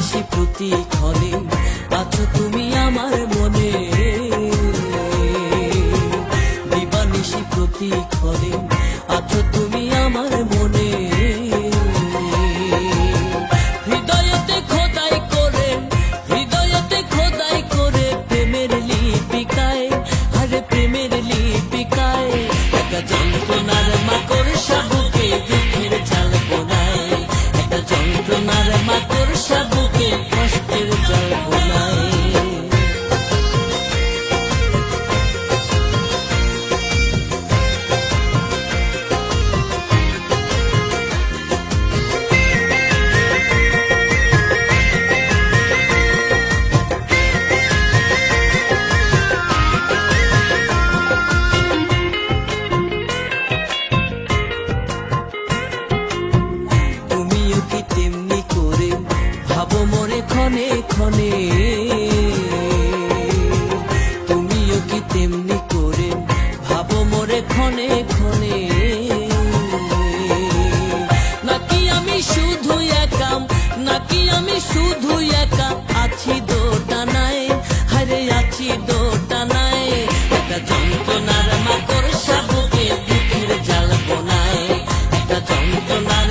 দিবানিশি প্রতিক্ষণে আছো তুমি আমার মনে, দিবানিশি প্রতিক্ষণে আছো তুমি আমার মনে। হৃদয়তে খোদাই করে, হৃদয়তে খোদাই করে প্রেমের লিপিকায়, আরে প্রেমের লিপিকায় একটা যন্ত্রণার মাকড়সা বুকে দুঃখের জাল বোনায়, একটা যন্ত্রণার মাকড়সা বুকে কষ্টের জাল বোনায়। তুমিও কি তেমনি করে ভাবো মোরে ক্ষণে ক্ষণে, তুমিও কি তেমনি করে ভাবো মোরে ক্ষণে ক্ষণে। নাকি আমি শুধু একা, নাকি আমি শুধু একা আছি দোটানায়, হারে আছি দোটানায় একটা যন্ত্রণার মাকড়সা বুকে দুঃখের জাল বোনায়, একটা যন্ত্রণার